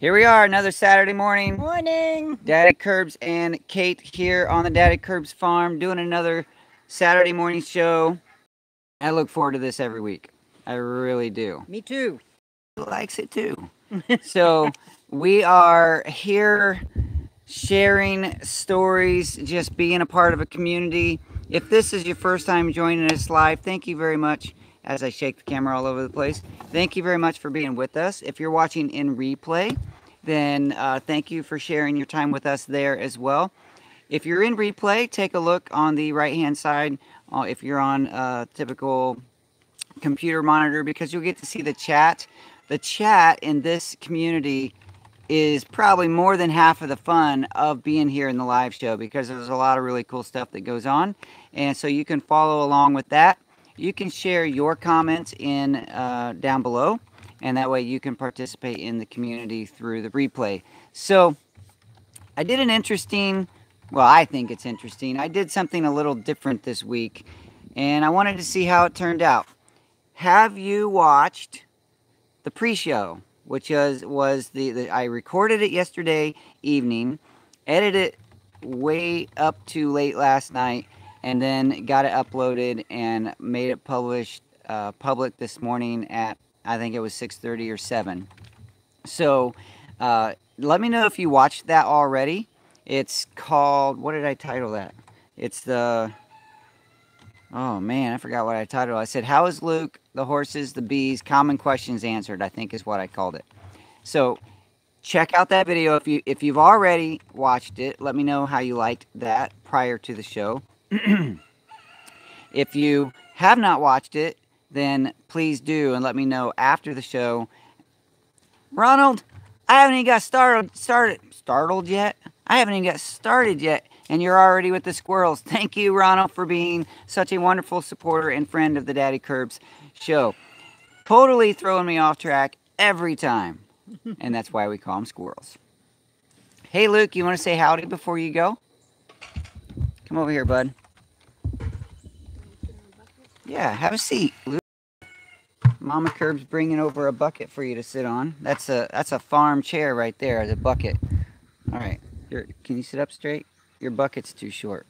Here we are, another Saturday morning. Morning. Daddykirbs and Kate here on the Daddykirbs farm doing another Saturday morning show. I look forward to this every week. I really do. Me too. Likes it too. So we are here sharing stories, just being a part of a community. If this is your first time joining us live, thank you very much. As I shake the camera all over the place, thank you very much for being with us. If you're watching in replay, then thank you for sharing your time with us there as well. If you're in replay, take a look on the right hand side if you're on a typical computer monitor, because you'll get to see the chat. The chat in this community is probably more than half of the fun of being here in the live show, because there's a lot of really cool stuff that goes on, and so you can follow along with that. You can share your comments in down below, and that way you can participate in the community through the replay. So I did an interesting, well, I think it's interesting. I did something a little different this week, and I wanted to see how it turned out. Have you watched the pre-show, which was the I recorded it yesterday evening, edited it way up to late last night, and then got it uploaded and made it public this morning at, I think it was 6:30 or 7. So let me know if you watched that already. It's called, what did I title that? It's the, oh man, I forgot what I titled. I said, "How is Luke, the horses, the bees, common questions answered," I think is what I called it. So check out that video. If you've already watched it, let me know how you liked that prior to the show. If you have not watched it, then please do, and let me know after the show. Ronald, I haven't even got startled yet. I haven't even got started yet, and you're already with the squirrels. Thank you, Ronald, for being such a wonderful supporter and friend of the Daddykirbs show. Totally throwing me off track every time, and that's why we call them squirrels. Hey, Luke, you want to say howdy before you go? Come over here, bud. Yeah, have a seat, Luke. Mama Kirb's bringing over a bucket for you to sit on. That's a farm chair right there, the bucket. All right, can you sit up straight? Your bucket's too short.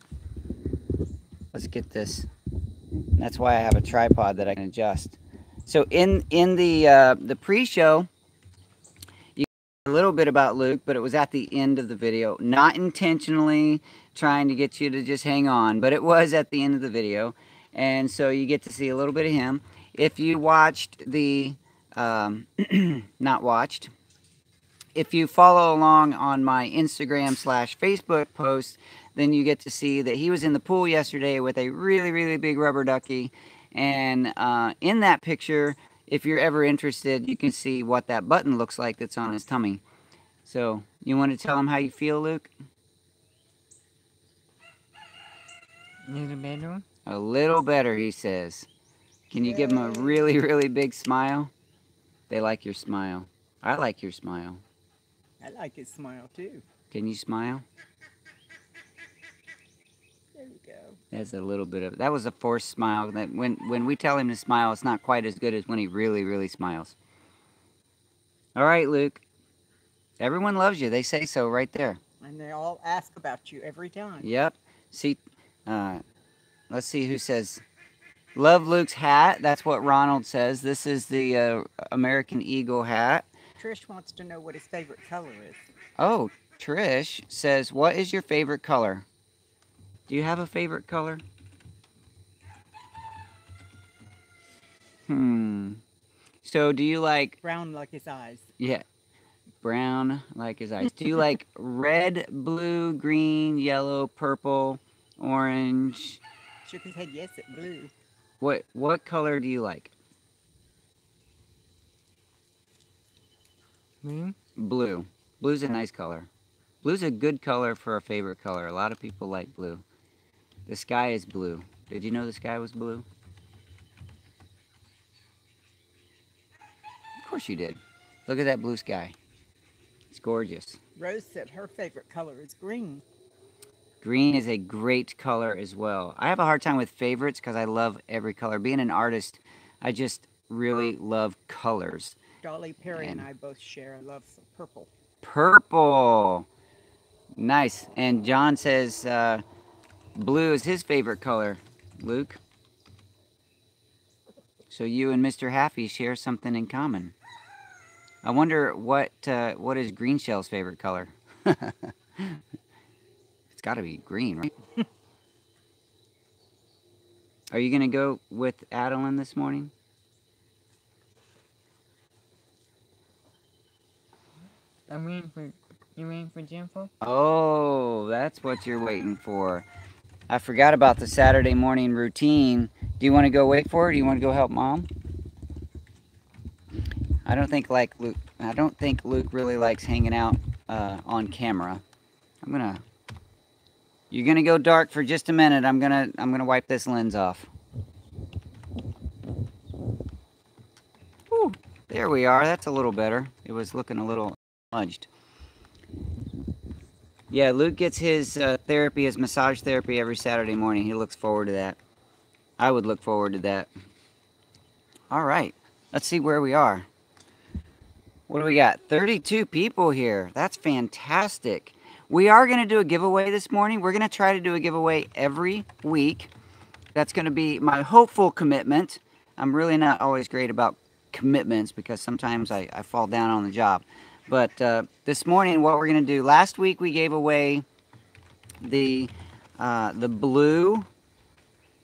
Let's get this. That's why I have a tripod that I can adjust. So in the pre-show, you got a little bit about Luke, but it was at the end of the video, not intentionally trying to get you to just hang on, but it was at the end of the video, and so you get to see a little bit of him. If you watched the not watched, if you follow along on my Instagram/Facebook post, then you get to see that he was in the pool yesterday with a really, really big rubber ducky. And in that picture, if you're ever interested, you can see what that button looks like that's on his tummy. So, you want to tell him how you feel, Luke? Little better. A little better, he says. Can you give him a really, really big smile? They like your smile. I like your smile. I like his smile too. Can you smile? There we go. That's a little bit of, that was a forced smile. That when we tell him to smile, it's not quite as good as when he really, really smiles. All right, Luke. Everyone loves you. They say so right there. And they all ask about you every time. Yep. See, let's see who says, "Love Luke's hat." That's what Ronald says. This is the American Eagle hat. Trish wants to know what his favorite color is. Oh, Trish says, "What is your favorite color?" Do you have a favorite color? So do you like, Brown like his eyes. yeah, brown like his eyes. Do you like red, blue, green, yellow, purple, orange? Shook his head yes at blue. What color do you like? Blue. Blue's a nice color. Blue's a good color for a favorite color. A lot of people like blue. The sky is blue. Did you know the sky was blue? Of course you did. Look at that blue sky. It's gorgeous. Rose said her favorite color is green. Green is a great color as well. I have a hard time with favorites because I love every color. Being an artist, I just really love colors. Dolly, Perry, and And I both share a love for purple. purple. Nice. And John says blue is his favorite color, Luke. So you and Mr. Happy share something in common. I wonder what is Green Shell's favorite color? It's got to be green, right? Are you gonna go with Adeline this morning? I'm waiting for. You waiting for Jimbo? Oh, that's what you're waiting for. I forgot about the Saturday morning routine. Do you want to go wait for it? Or do you want to go help Mom? I don't think Luke really likes hanging out on camera. You're gonna go dark for just a minute. I'm gonna wipe this lens off. Whew, there we are. That's a little better. It was looking a little smudged. Yeah, Luke gets his therapy, his massage therapy every Saturday morning. He looks forward to that. I would look forward to that. All right, let's see where we are. What do we got? 32 people here. That's fantastic. We are going to do a giveaway this morning. We're going to try to do a giveaway every week. That's going to be my hopeful commitment. I'm really not always great about commitments because sometimes I fall down on the job. But this morning, what we're going to do, last week we gave away the blue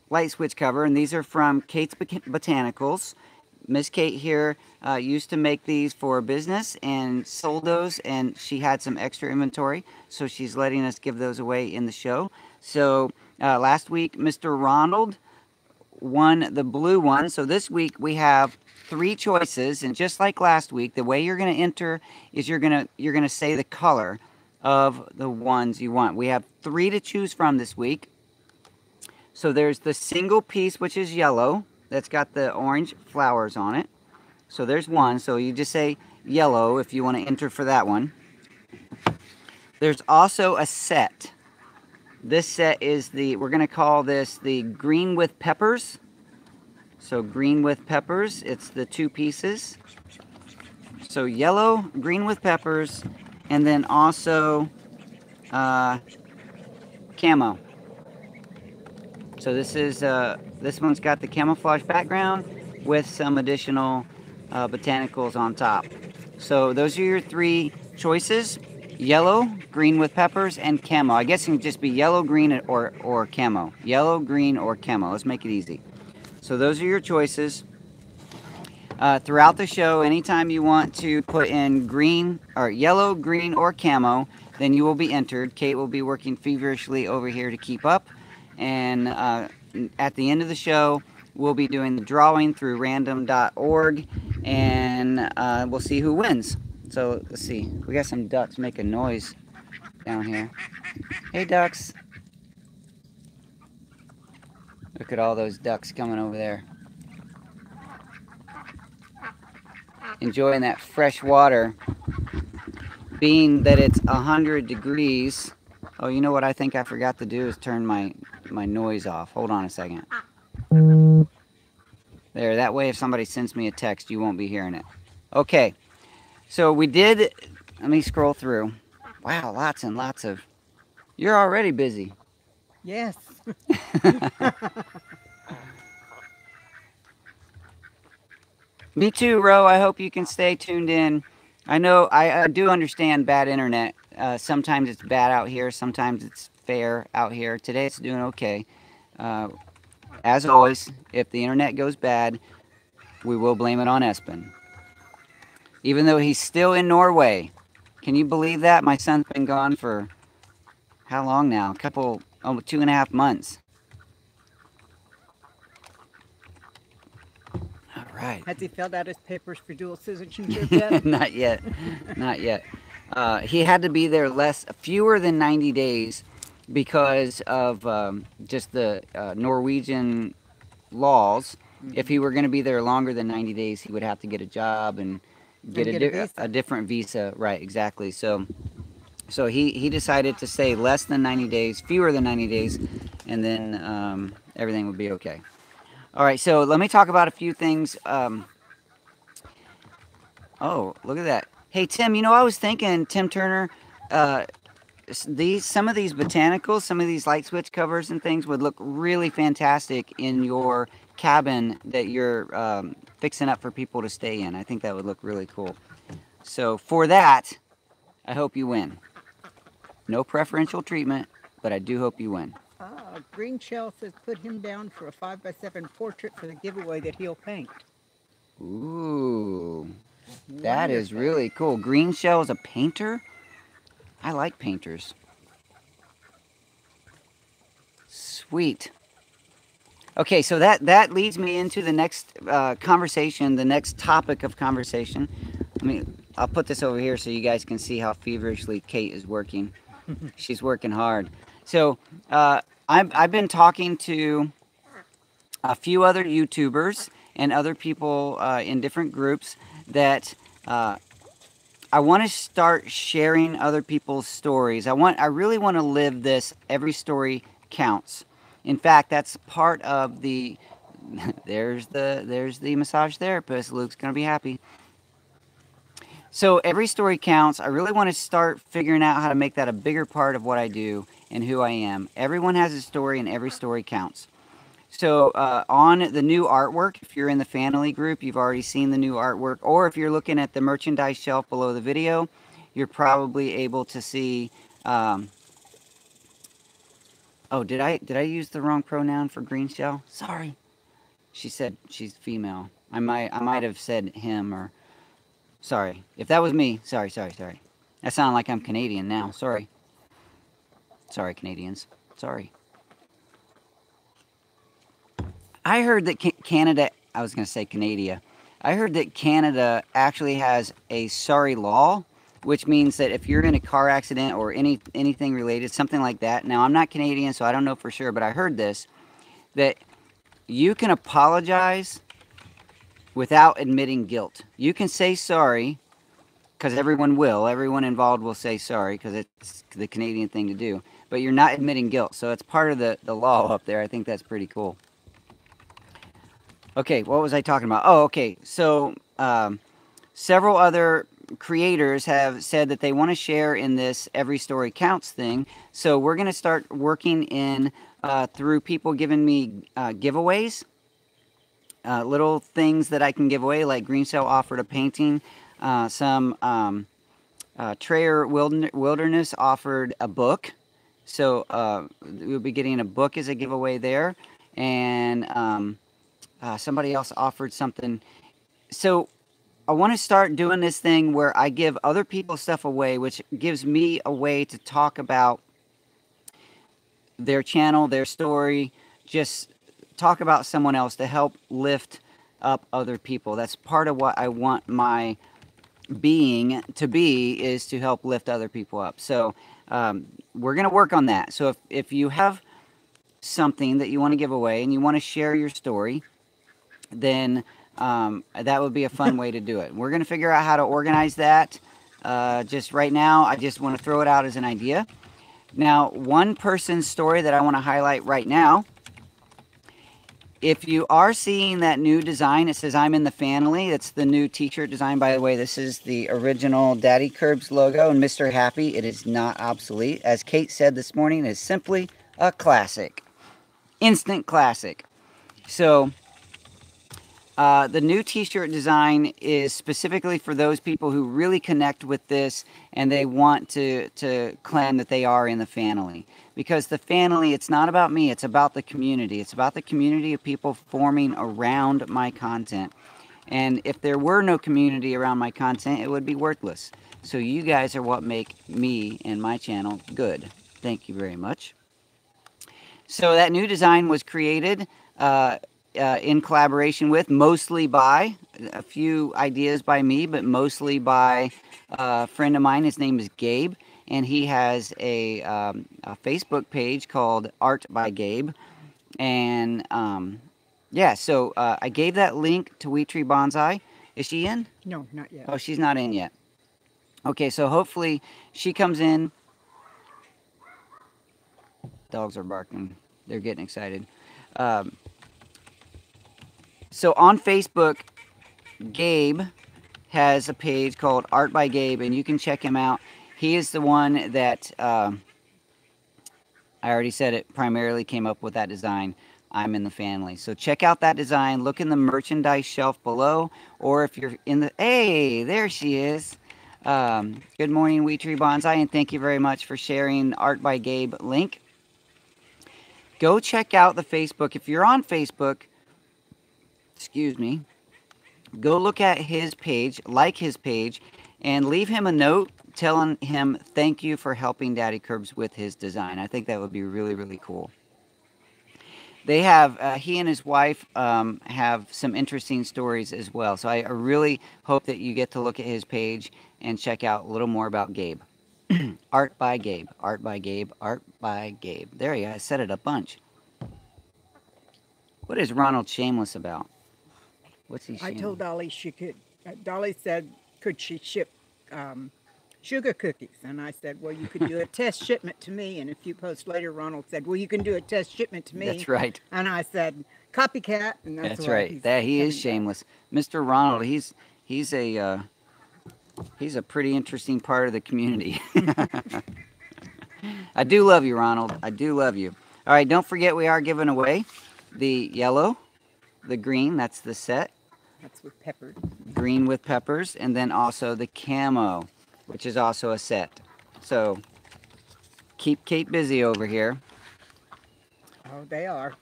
light switch cover, and these are from Kate's Botanicals. Miss Kate here used to make these for business and sold those, and she had some extra inventory, so she's letting us give those away in the show. So last week, Mr. Ronald won the blue one. So this week we have 3 choices, and just like last week, the way you're going to enter is you're going to say the color of the ones you want. We have 3 to choose from this week. So there's the single piece, which is yellow. That's got the orange flowers on it. So there's one. So you just say yellow if you want to enter for that one. There's also a set. This set is we're going to call this the green with peppers. So green with peppers, it's the 2 pieces. So yellow, green with peppers, and then also camo. So this one's got the camouflage background with some additional botanicals on top. So those are your 3 choices: yellow, green with peppers, and camo. I guess it can just be yellow, green, or camo. Yellow, green, or camo. Let's make it easy. So those are your choices. Throughout the show, anytime you want to put in green or yellow, green, or camo, then you will be entered. Kate will be working feverishly over here to keep up. And at the end of the show, we'll be doing the drawing through random.org, and we'll see who wins. So let's see. We got some ducks making noise down here. Hey, ducks. Look at all those ducks coming over there. Enjoying that fresh water. Being that it's 100 degrees. Oh, you know what I think I forgot to do is turn my noise off. Hold on a second. There, that way if somebody sends me a text, you won't be hearing it. Okay, so we did, let me scroll through. Wow, lots and lots of, you're already busy. Yes. Me too, Ro. I hope you can stay tuned in. I know, I do understand bad internet. Sometimes it's bad out here. Sometimes it's fair out here. Today it's doing okay. As always, if the internet goes bad, we will blame it on Espen. Even though he's still in Norway. Can you believe that? My son's been gone for how long now? Almost 2.5 months. All right. Has he filled out his papers for dual citizenship yet? Not yet. Not yet. He had to be there fewer than 90 days because of just the Norwegian laws. Mm-hmm. If he were going to be there longer than 90 days, he would have to get a job and get a different visa. Right, exactly. So he decided to stay less than 90 days, fewer than 90 days, and then everything would be okay. All right, so let me talk about a few things. Oh, look at that. Hey, Tim, you know, I was thinking, Tim Turner, uh, some of these botanicals, some of these light switch covers and things would look really fantastic in your cabin that you're fixing up for people to stay in. I think that would look really cool. So for that, I hope you win. No preferential treatment, but I do hope you win. Green Kjell says put him down for a 5x7 portrait for the giveaway that he'll paint. Ooh, that is Wonderful. really cool. Green Kjell is a painter? I like painters. Sweet. Okay, so that leads me into the next conversation, the next topic of conversation. I'll put this over here so you guys can see how feverishly Kate is working. She's working hard. So I've been talking to a few other YouTubers and other people in different groups that I want to start sharing other people's stories. I really want to live this every story counts. In fact, that's part of the there's the massage therapist. Luke's going to be happy. So every story counts. I really want to start figuring out how to make that a bigger part of what I do and who I am. Everyone has a story and every story counts. So on the new artwork, if you're in the family group, you've already seen the new artwork, or if you're looking at the merchandise shelf below the video, you're probably able to see. Oh, did I use the wrong pronoun for Green Kjell? Sorry. She said she's female. I might have said him or. Sorry. If that was me, sorry. That sounded like I'm Canadian now. Sorry. Sorry, Canadians. Sorry. I heard that Canada, I was going to say Canada. I heard that Canada actually has a sorry law, which means that if you're in a car accident or anything related, something like that. Now, I'm not Canadian, so I don't know for sure, but I heard this, that you can apologize without admitting guilt. You can say sorry, because everyone involved will say sorry, because it's the Canadian thing to do, but you're not admitting guilt. So it's part of the law up there. I think that's pretty cool. Okay, what was I talking about? Oh, okay. So several other creators have said that they want to share in this Every Story Counts thing. So we're going to start working in through people giving me giveaways. Little things that I can give away, like Green Kjell offered a painting. Some Trayer Wilderness offered a book. So we'll be getting a book as a giveaway there. And somebody else offered something. So I want to start doing this thing where I give other people stuff away, which gives me a way to talk about their channel, their story, just talk about someone else to help lift up other people. That's part of what I want my being to be, is to help lift other people up. So we're going to work on that. So if you have something that you want to give away and you want to share your story, then that would be a fun way to do it. We're going to figure out how to organize that. Just right now, I just want to throw it out as an idea. Now, one person's story that I want to highlight right now, if you are seeing that new design, it says I'm in the family. It's the new t-shirt design. By the way, this is the original Daddykirbs logo and Mr. Happy. It is not obsolete. As Kate said this morning, it is simply a classic. Instant classic. So the new t-shirt design is specifically for those people who really connect with this and they want to claim that they are in the family. Because the family, it's not about me, it's about the community. It's about the community of people forming around my content. And if there were no community around my content, it would be worthless. So you guys are what make me and my channel good. Thank you very much. So that new design was created in collaboration with, mostly by, a few ideas by me, but mostly by a friend of mine. His name is Gabe, and he has a Facebook page called Art by Gabe. And yeah, so I gave that link to Wheat Tree Bonsai. Is she in? No, not yet. Oh, she's not in yet. Okay, so hopefully she comes in. Dogs are barking. They're getting excited. So on Facebook, Gabe has a page called Art by Gabe, and you can check him out. He is the one that, I already said it, primarily came up with that design. I'm in the family. So check out that design. Look in the merchandise shelf below, or if you're in the, hey, there she is. Good morning, Wheat Tree Bonsai, and thank you very much for sharing Art by Gabe link. Go check out the Facebook. If you're on Facebook, excuse me, go look at his page, like his page, and leave him a note telling him thank you for helping Daddykirbs with his design. I think that would be really, really cool. They have, he and his wife have some interesting stories as well. So I really hope that you get to look at his page and check out a little more about Gabe. Art by Gabe, Art by Gabe, Art by Gabe. There you go. I said it a bunch. What is Ronald shameless about? What's he shameless? I told Dolly she could. Dolly said, could she ship sugar cookies? And I said, well, you could do a test shipment to me. And a few posts later, Ronald said, well, you can do a test shipment to me. That's right. And I said, copycat. And that's right. That he is shameless. Mr. Ronald, he's a pretty interesting part of the community. I do love you, Ronald. I do love you. All right, don't forget we are giving away the yellow, the green, that's the set. That's with peppers. Green with peppers, and then also the camo, which is also a set. So keep Kate busy over here. Oh, they are.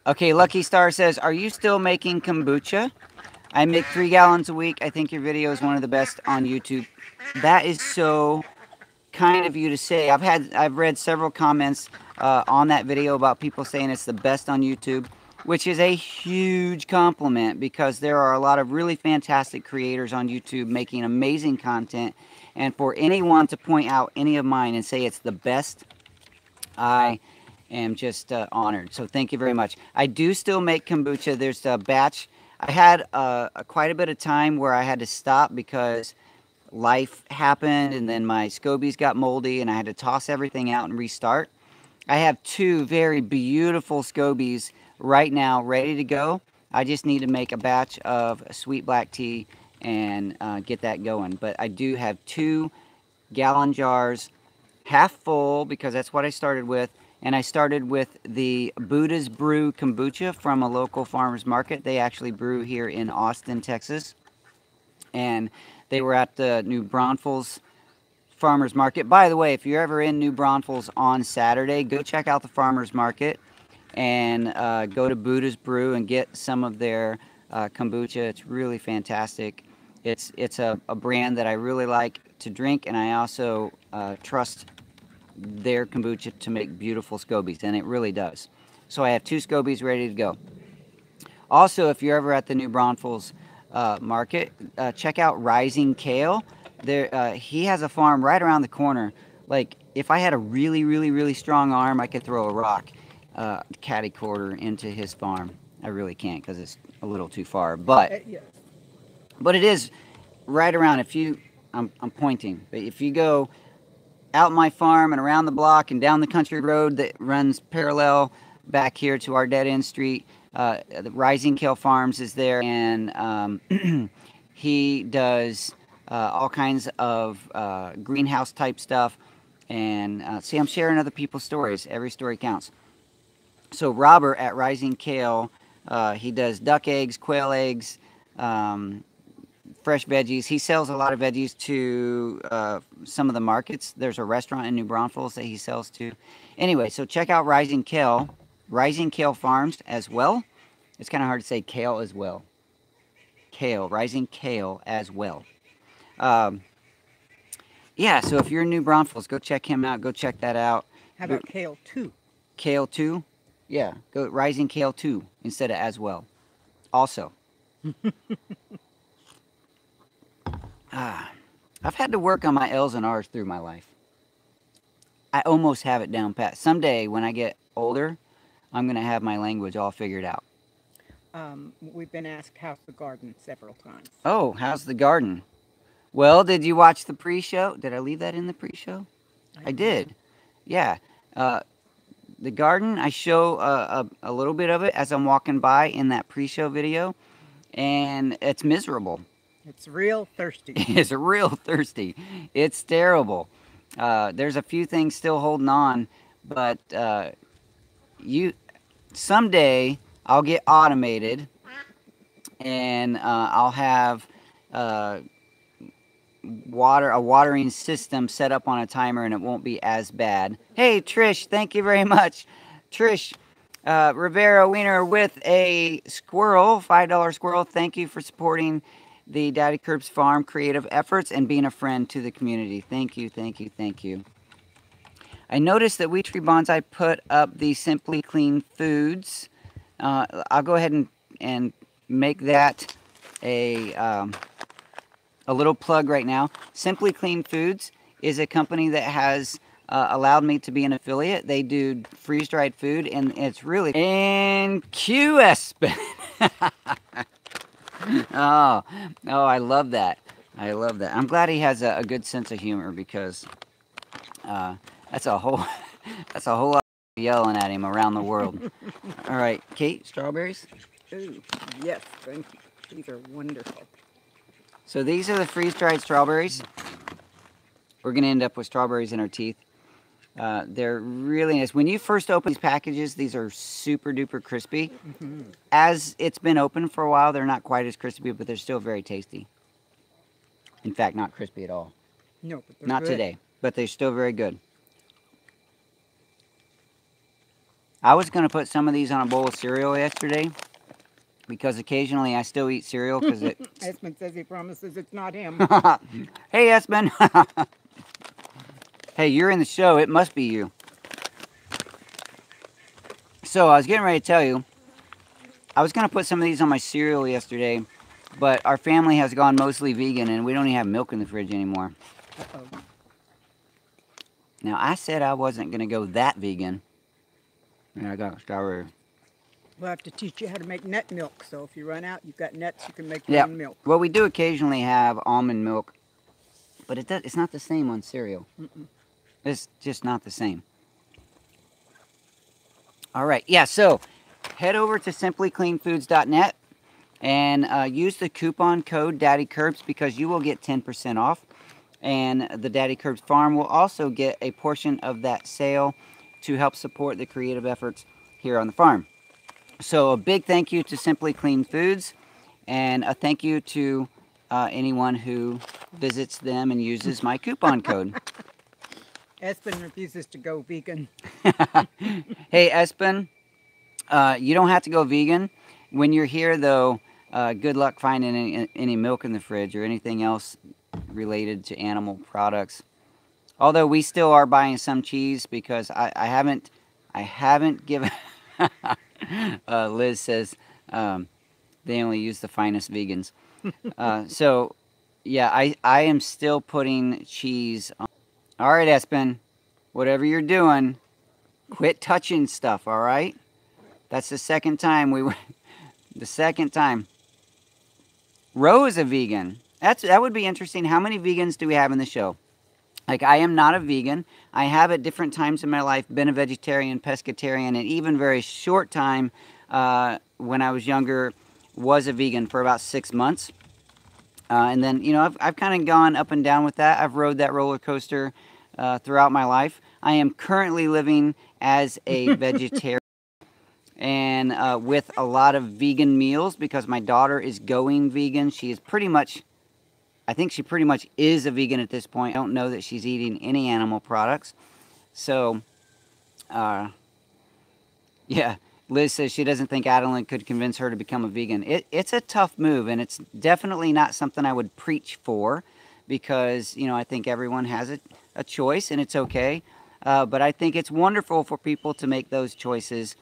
Okay, Lucky Star says, are you still making kombucha? I make 3 gallons a week. I think your video is one of the best on YouTube. That is so kind of you to say. I've read several comments on that video about people saying it's the best on YouTube, which is a huge compliment because there are a lot of really fantastic creators on YouTube making amazing content. And for anyone to point out any of mine and say it's the best, I am just honored. So thank you very much. I do still make kombucha. There's a batch. I had quite a bit of time where I had to stop because life happened and then my scobies got moldy and I had to toss everything out and restart. I have 2 very beautiful scobies right now ready to go. I just need to make a batch of sweet black tea and get that going. But I do have 2 gallon jars, half full because that's what I started with. And I started with the Buddha's Brew kombucha from a local farmer's market. They actually brew here in Austin, Texas. And they were at the New Braunfels farmer's market. By the way, if you're ever in New Braunfels on Saturday, go check out the farmer's market and go to Buddha's Brew and get some of their kombucha. It's really fantastic. It's a brand that I really like to drink, and I also trust their kombucha to make beautiful scobies, and it really does. So I have 2 scobies ready to go. Also, if you're ever at the New Braunfels market, check out Rising Kjell. There, he has a farm right around the corner. Like, if I had a really, really, really strong arm, I could throw a rock catty quarter into his farm. I really can't because it's a little too far, but it is right around. If you, I'm pointing, but if you go out my farm and around the block and down the country road that runs parallel back here to our dead-end street, the Rising Kjell Farms is there, and he does all kinds of greenhouse type stuff. And see, I'm sharing other people's stories. Every story counts. So Robert at Rising Kjell, he does duck eggs, quail eggs, fresh veggies. He sells a lot of veggies to some of the markets. There's a restaurant in New Braunfels that he sells to. Anyway, so check out Rising Kjell Farms as well. It's kind of hard to say kale as well. Kjell, Rising Kjell as well. Yeah, so if you're in New Braunfels, go check him out. Go check that out. How about Kjell 2? Kjell 2? Yeah, go Rising Kjell 2 instead of as well. Also. I've had to work on my L's and R's through my life. I almost have it down pat. Someday, when I get older, I'm going to have my language all figured out. We've been asked how's the garden several times. Oh, how's the garden? Well, did you watch the pre-show? Did I leave that in the pre-show? I did. Yeah. The garden, I show a little bit of it as I'm walking by in that pre-show video, and it's miserable. It's real thirsty. It's real thirsty. It's terrible. There's a few things still holding on, but someday I'll get automated, and I'll have a watering system set up on a timer, and it won't be as bad. Hey Trish, thank you very much. Trish Rivera Weiner with a squirrel, $5 squirrel. Thank you for supporting the Daddykirbs Farm creative efforts and being a friend to the community. Thank you, thank you, thank you. I noticed that We Tree Bonsai put up the Simply Clean Foods. I'll go ahead and make that a little plug right now. Simply Clean Foods is a company that has allowed me to be an affiliate. They do freeze-dried food, and it's really... And QS. Oh, I love that. I love that. I'm glad he has a good sense of humor, because that's a whole lot of yelling at him around the world. All right, Kate, strawberries? Ooh, yes, thank you. These are wonderful. So these are the freeze-dried strawberries. We're going to end up with strawberries in our teeth. They're really nice. When you first open these packages, these are super duper crispy. Mm-hmm. As it's been open for a while, they're not quite as crispy, but they're still very tasty. In fact, not crispy at all. No, but they're not good. today, but they're still very good. I was going to put some of these on a bowl of cereal yesterday, because occasionally I still eat cereal because it... Esmond says he promises it's not him. Hey, Esmond. Hey, you're in the show. It must be you. So I was getting ready to tell you, I was going to put some of these on my cereal yesterday, but our family has gone mostly vegan, and we don't even have milk in the fridge anymore. Uh-oh. Now, I said I wasn't going to go that vegan, and I got strawberry. We'll have to teach you how to make nut milk. So if you run out, you've got nuts, you can make your own milk. Well, we do occasionally have almond milk, but it's not the same on cereal. Mm-mm. It's just not the same. All right, yeah, so head over to simplycleanfoods.net and use the coupon code Daddykirbs, because you will get 10% off. And the Daddykirbs Farm will also get a portion of that sale to help support the creative efforts here on the farm. So a big thank you to Simply Clean Foods, and a thank you to anyone who visits them and uses my coupon code. Espen refuses to go vegan. Hey, Espen, you don't have to go vegan. When you're here, though, good luck finding any milk in the fridge or anything else related to animal products. Although we still are buying some cheese, because I haven't given... Liz says they only use the finest vegans. So, yeah, I am still putting cheese on. All right, Espen, whatever you're doing, quit touching stuff, all right? That's the second time we were... The second time. Rose a vegan. That would be interesting. How many vegans do we have in the show? Like, I am not a vegan. I have at different times in my life been a vegetarian, pescatarian, and even very short time when I was younger was a vegan for about 6 months. And then, you know, I've kind of gone up and down with that. I've rode that roller coaster throughout my life. I am currently living as a vegetarian and with a lot of vegan meals, because my daughter is going vegan. She is pretty much... I think she pretty much is a vegan at this point. I don't know that she's eating any animal products. So, yeah, Liz says she doesn't think Adeline could convince her to become a vegan. It's a tough move, and it's definitely not something I would preach for, because, you know, I think everyone has a choice, and it's okay. But I think it's wonderful for people to make those choices,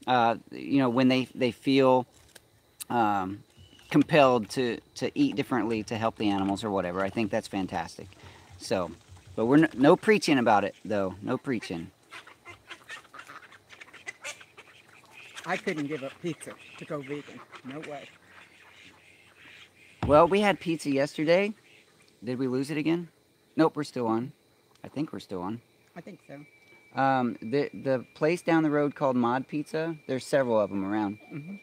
you know, when they feel... compelled to eat differently to help the animals or whatever. I think that's fantastic. So, but we're no preaching about it, though. No preaching. I couldn't give up pizza to go vegan. No way. Well, we had pizza yesterday. Did we lose it again? Nope, we're still on. I think we're still on. I think so. The place down the road called Mod Pizza, there's several of them around. Mm-hmm.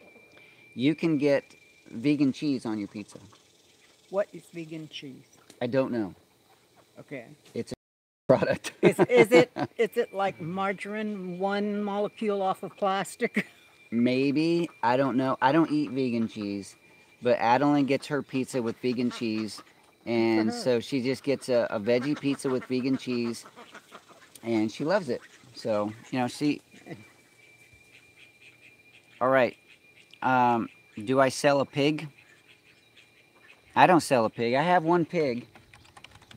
You can get vegan cheese on your pizza. What is vegan cheese? I don't know. Okay. It's a product. Is it like margarine, one molecule off of plastic? Maybe. I don't know. I don't eat vegan cheese, but Adeline gets her pizza with vegan cheese, and her. so she just gets a veggie pizza with vegan cheese, and she loves it. So, you know, she... All right. Do I sell a pig? I don't sell a pig. I have one pig.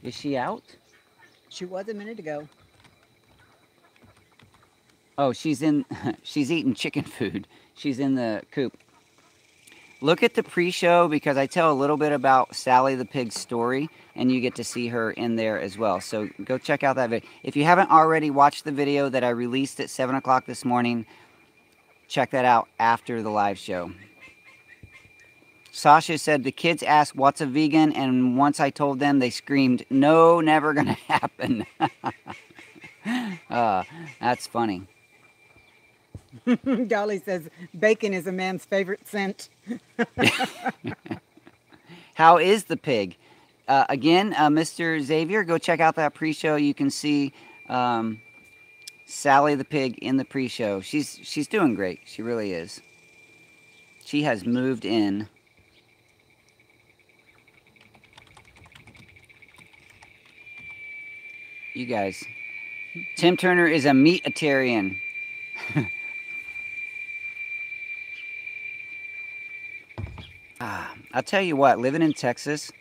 Is she out? She was a minute ago. Oh, she's in. She's eating chicken food. She's in the coop. Look at the pre-show because I tell a little bit about Sally the pig's story, and you get to see her in there as well. So go check out that video. If you haven't already watched the video that I released at 7 o'clock this morning, check that out after the live show. Sasha said the kids asked what's a vegan, and once I told them, they screamed, "No, never gonna happen." That's funny. Dolly says bacon is a man's favorite scent. How is the pig? Again, Mr. Xavier, go check out that pre-show. You can see Sally the pig in the pre-show. She's doing great. She really is. She has moved in. You guys. Tim Turner is a meatitarian. I'll tell you what, living in Texas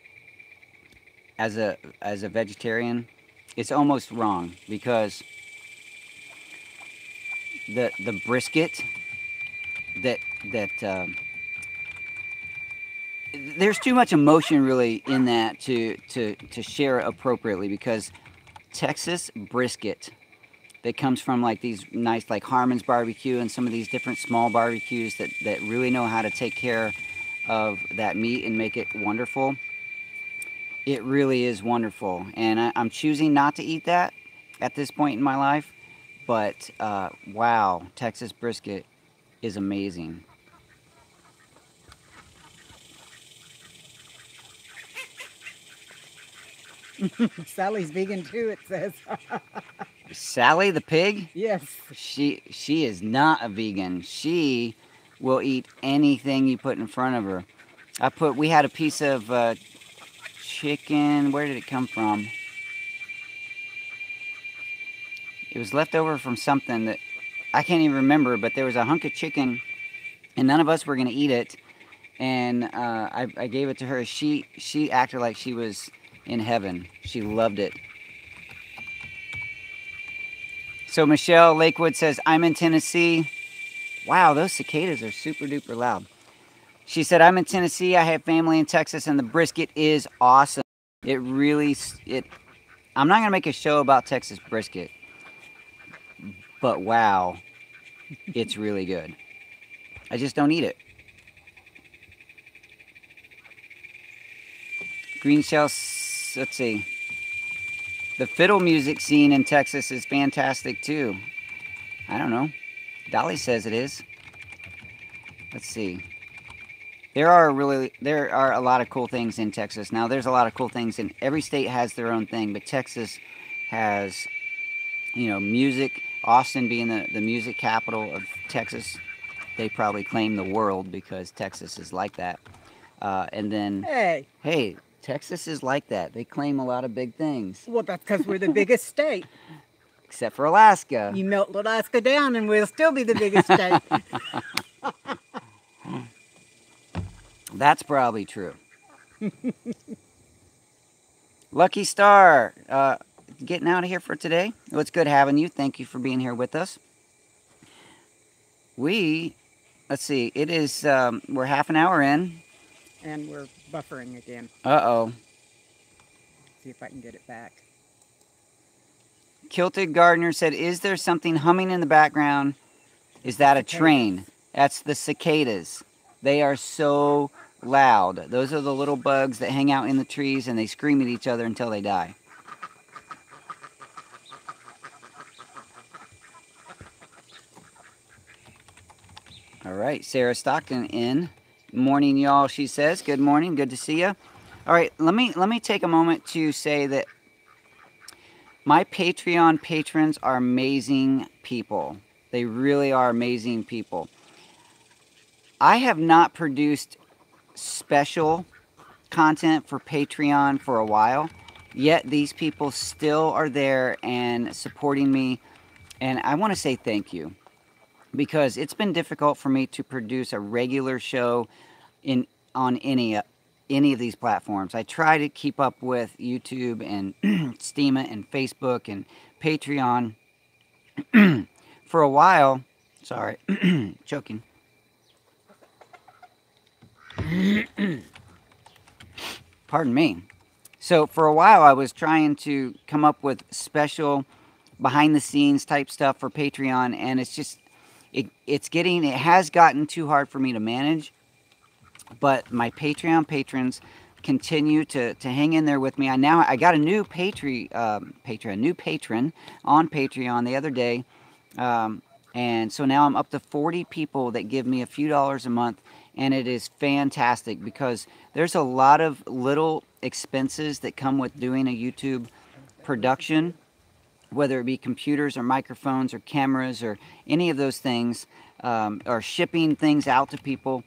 as a vegetarian, it's almost wrong because the brisket that there's too much emotion really in that to share appropriately, because Texas brisket that comes from like these nice like Harmon's barbecue and some of these different small barbecues that really know how to take care of that meat and make it wonderful. It really is wonderful, and I'm choosing not to eat that at this point in my life, but wow, Texas brisket is amazing. Sally's vegan too, it says. Sally the pig? Yes. She is not a vegan. She will eat anything you put in front of her. We had a piece of chicken. Where did it come from? It was left over from something that I can't even remember, but there was a hunk of chicken and none of us were going to eat it. And I gave it to her. She acted like she was in heaven. She loved it. So Michelle Lakewood says, I'm in Tennessee. Wow, those cicadas are super duper loud. She said, I'm in Tennessee. I have family in Texas, and the brisket is awesome. I'm not going to make a show about Texas brisket, but wow, it's really good. I just don't eat it. Green Shell, let's see. The fiddle music scene in Texas is fantastic too. I don't know. Dolly says it is. Let's see. There are a lot of cool things in Texas. Now there's a lot of cool things in every state has their own thing, but Texas has, you know, music. Austin being the music capital of Texas. They probably claim the world because Texas is like that. And then hey, Texas is like that. They claim a lot of big things. Well, that's because we're the biggest state. Except for Alaska. You melt Alaska down and we'll still be the biggest state. That's probably true. Lucky Star, getting out of here for today. Well, it's good having you. Thank you for being here with us. Let's see, it is, we're half an hour in. And we're buffering again. Uh-oh. See if I can get it back. Kilted Gardener said, is there something humming in the background? Is that a train? That's the cicadas. They are so loud. Those are the little bugs that hang out in the trees and they scream at each other until they die. All right, Sarah Stockton in. Morning, y'all, she says. Good morning. Good to see you. All right, let me take a moment to say that my Patreon patrons are amazing people. They really are amazing people. I have not produced special content for Patreon for a while, yet these people still are there and supporting me, and I want to say thank you, because it's been difficult for me to produce a regular show on any of these platforms. I try to keep up with YouTube and Steam and Facebook and Patreon. For a while, sorry, choking. Pardon me. So for a while I was trying to come up with special behind the scenes type stuff for Patreon, and it's just it has gotten too hard for me to manage. But my Patreon patrons continue to hang in there with me. I got a new patron on Patreon the other day, and so now I'm up to 40 people that give me a few dollars a month, and it is fantastic because there's a lot of little expenses that come with doing a YouTube production, whether it be computers or microphones or cameras or any of those things, or shipping things out to people.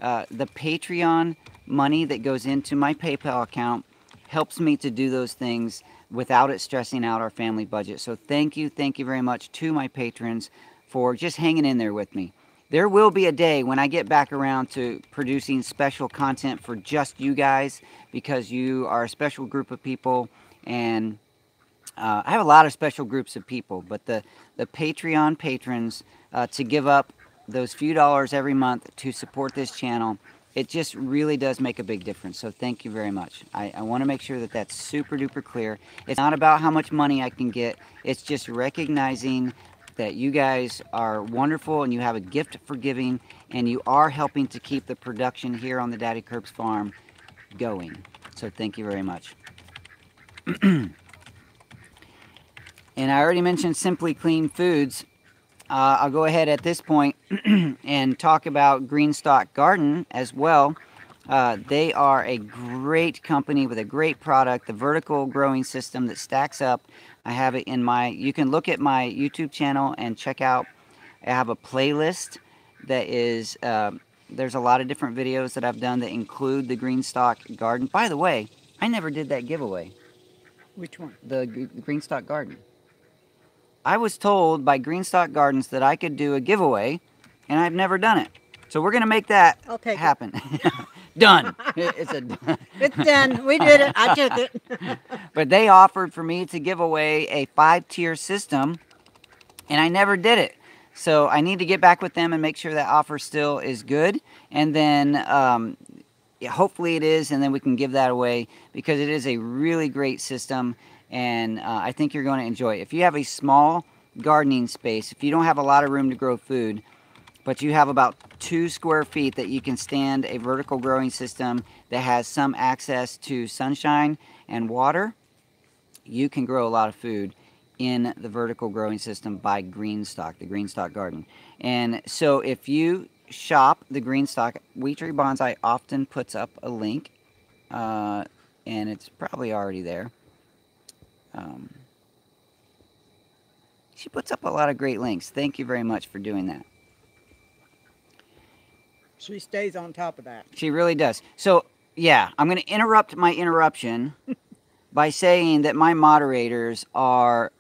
The Patreon money that goes into my PayPal account helps me to do those things without it stressing out our family budget. So thank you very much to my patrons for just hanging in there with me. There will be a day when I get back around to producing special content for just you guys, because you are a special group of people, and I have a lot of special groups of people, but the Patreon patrons, to give up those few dollars every month to support this channel, it just really does make a big difference. So thank you very much. I want to make sure that that's super duper clear. It's not about how much money I can get. It's just recognizing that you guys are wonderful and you have a gift for giving, and you are helping to keep the production here on the Daddykirbs farm going. So thank you very much. And I already mentioned Simply Clean Foods. I'll go ahead at this point and talk about Greenstock Garden as well. They are a great company with a great product, the vertical growing system that stacks up. I have it in you can look at my YouTube channel and check out, I have a playlist that is, there's a lot of different videos that I've done that include the Greenstock Garden. By the way, I never did that giveaway. Which one? The Greenstock Garden. I was told by Greenstock Gardens that I could do a giveaway, and I've never done it. So we're going to make that happen. Done. It's done. We did it. I took it. But they offered for me to give away a 5-tier system, and I never did it. So I need to get back with them and make sure that offer still is good. And then hopefully it is, and then we can give that away, because it is a really great system. And I think you're going to enjoy it. If you have a small gardening space, if you don't have a lot of room to grow food, but you have about 2 square feet that you can stand a vertical growing system that has some access to sunshine and water, you can grow a lot of food in the vertical growing system by Greenstock, the Greenstock Garden. And so if you shop the Greenstock, Wheat Tree Bonsai often puts up a link, and it's probably already there. She puts up a lot of great links. Thank you very much for doing that. She stays on top of that. She really does. So, yeah, I'm going to interrupt my interruption by saying that my moderators are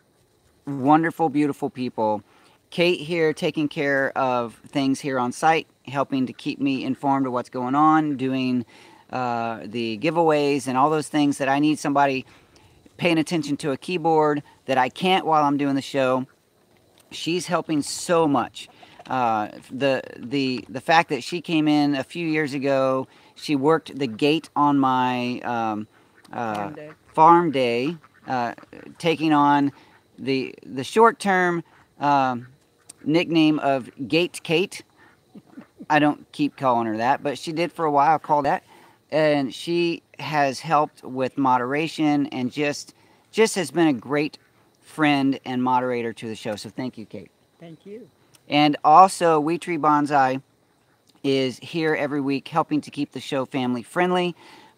wonderful, beautiful people. Kate here taking care of things here on site, helping to keep me informed of what's going on, doing the giveaways and all those things that I need somebody paying attention to a keyboard that I can't while I'm doing the show. She's helping so much. The fact that she came in a few years ago, she worked the gate on my farm day, taking on the short-term nickname of Gate Kate. I don't keep calling her that, but she did for a while call that. And she has helped with moderation and just has been a great friend and moderator to the show. So thank you, Kate. Thank you. And also, Wheat Tree Bonsai is here every week helping to keep the show family friendly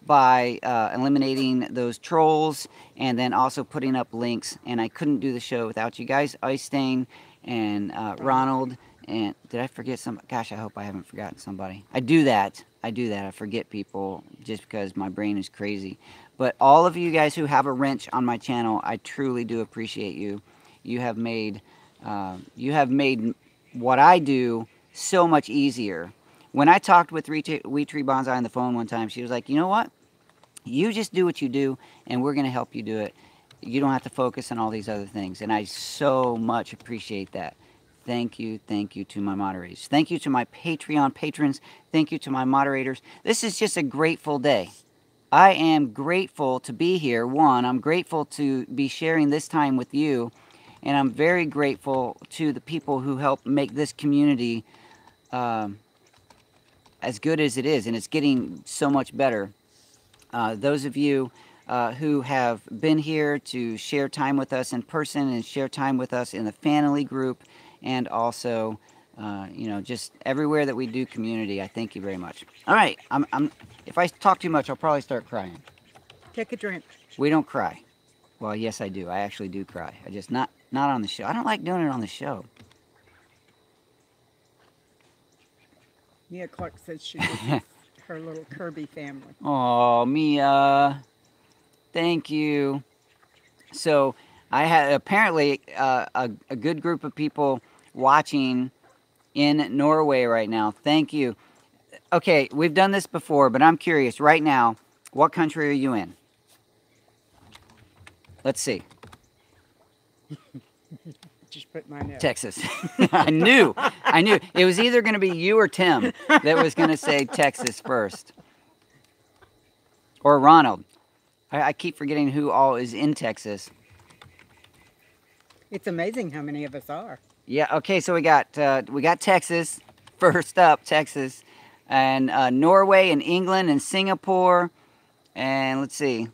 by eliminating those trolls and then also putting up links. And I couldn't do the show without you guys, Ice Stain and Ronald. And did I forget some? Gosh, I hope I haven't forgotten somebody. I do that. I forget people just because my brain is crazy. But all of you guys who have a wrench on my channel, I truly do appreciate you. You have made what I do so much easier. When I talked with Wheat Tree Bonsai on the phone one time, she was like, you know what? You just do what you do, and we're going to help you do it. You don't have to focus on all these other things. And I so much appreciate that. Thank you to my moderators. Thank you to my Patreon patrons. Thank you to my moderators. This is just a grateful day. I am grateful to be here. One, I'm grateful to be sharing this time with you. And I'm very grateful to the people who help make this community as good as it is. And it's getting so much better. Those of you who have been here to share time with us in person and share time with us in the family group, and also, you know, just everywhere that we do community, I thank you very much. All right, if I talk too much, I'll probably start crying. Take a drink. We don't cry. Well, yes, I do. I actually do cry. I just not on the show. I don't like doing it on the show. Mia Clark says she was her little Kirby family. Oh, Mia. Thank you. So I had apparently a good group of people watching in Norway right now. Thank you. Okay, we've done this before, but I'm curious right now, what country are you in? Let's see. Just put mine up. Texas. I knew. It was either going to be you or Tim that was going to say Texas first. Or Ronald. I keep forgetting who all is in Texas. It's amazing how many of us are. Yeah, okay, so we got Texas. First up, Texas. And Norway and England and Singapore. And let's see.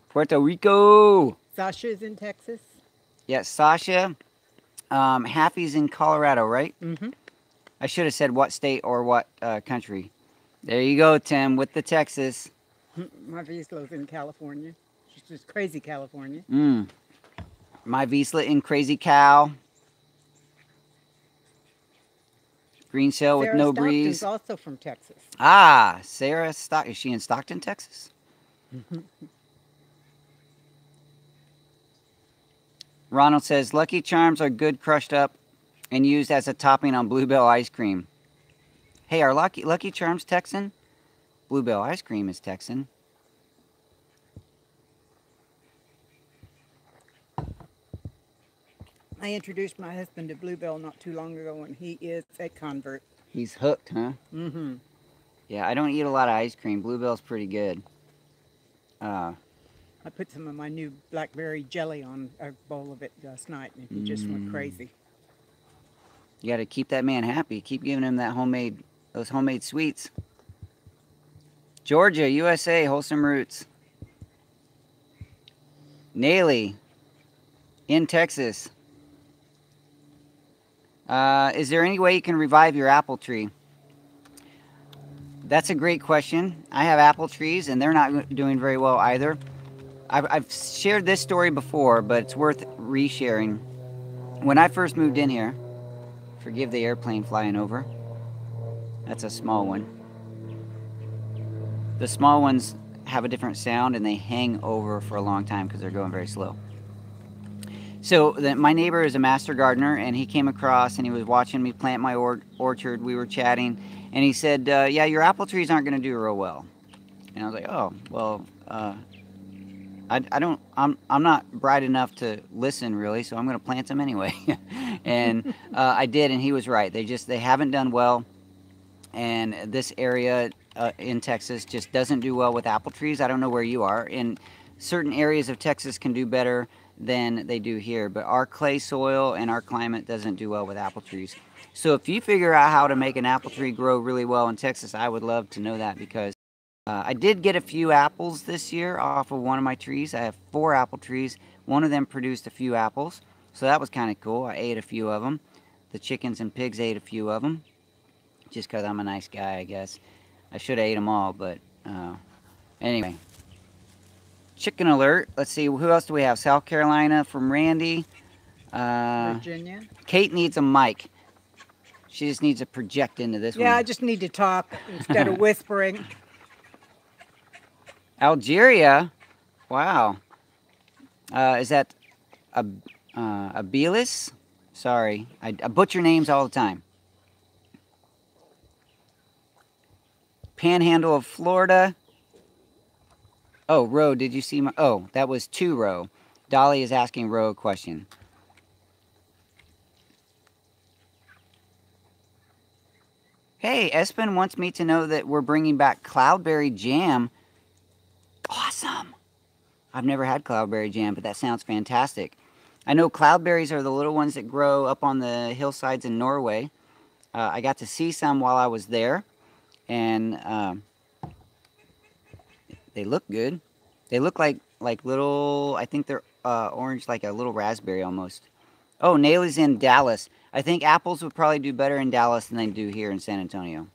Puerto Rico. Sasha's in Texas. Yes, Sasha. Happy's in Colorado, right? Mm-hmm. I should have said what state or what country. There you go, Tim, with the Texas. My Vizsla's in California. She's just crazy California. My Vizsla in Crazy Cow. Green Shell with Sarah no Stockton's breeze. also from Texas. Ah, Sarah Stockton. Is she in Stockton, Texas? Ronald says, Lucky Charms are good crushed up and used as a topping on Bluebell ice cream. Hey, are Lucky Charms Texan? Bluebell ice cream is Texan. I introduced my husband to Bluebell not too long ago, and he is a convert. He's hooked, huh? Mm-hmm. Yeah, I don't eat a lot of ice cream. Bluebell's pretty good. I put some of my new blackberry jelly on a bowl of it last night, and he just went crazy. You got to keep that man happy. Keep giving him those homemade sweets. Georgia, USA, Wholesome Roots. Naley, in Texas. Is there any way you can revive your apple tree? That's a great question. I have apple trees, and they're not doing very well either. I've shared this story before, but it's worth resharing. When I first moved in here, forgive the airplane flying over. That's a small one. The small ones have a different sound, and they hang over for a long time because they're going very slow. So my neighbor is a master gardener, and he came across and he was watching me plant my orchard. We were chatting, and he said, yeah, your apple trees aren't going to do real well. And I was like, oh, well, I'm not bright enough to listen really, so I'm going to plant them anyway. And I did, and he was right. They haven't done well. And this area in Texas just doesn't do well with apple trees. I don't know where you are. In certain areas of Texas can do better than they do here, but our clay soil and our climate doesn't do well with apple trees. So if you figure out how to make an apple tree grow really well in Texas, I would love to know that, because I did get a few apples this year off of one of my trees. I have 4 apple trees. One of them produced a few apples, so that was kind of cool. I ate a few of them. The chickens and pigs ate a few of them. just because I'm a nice guy, I guess. I should have ate them all, but anyway. Chicken alert. Let's see, who else do we have? South Carolina from Randy. Virginia. Kate needs a mic. She just needs to project into this one. Yeah, I just need to talk instead of whispering. Algeria. Wow. Is that Abilis? Sorry, I butcher names all the time. Panhandle of Florida. Oh, Ro, did you see my... Oh, that was 2 Ro. Dolly is asking Ro a question. Hey, Espen wants me to know that we're bringing back cloudberry jam. Awesome. I've never had cloudberry jam, but that sounds fantastic. I know cloudberries are the little ones that grow up on the hillsides in Norway. I got to see some while I was there, and they look good. They look like little, I think they're orange, like a little raspberry almost. Oh, Nailey's in Dallas. I think apples would probably do better in Dallas than they do here in San Antonio.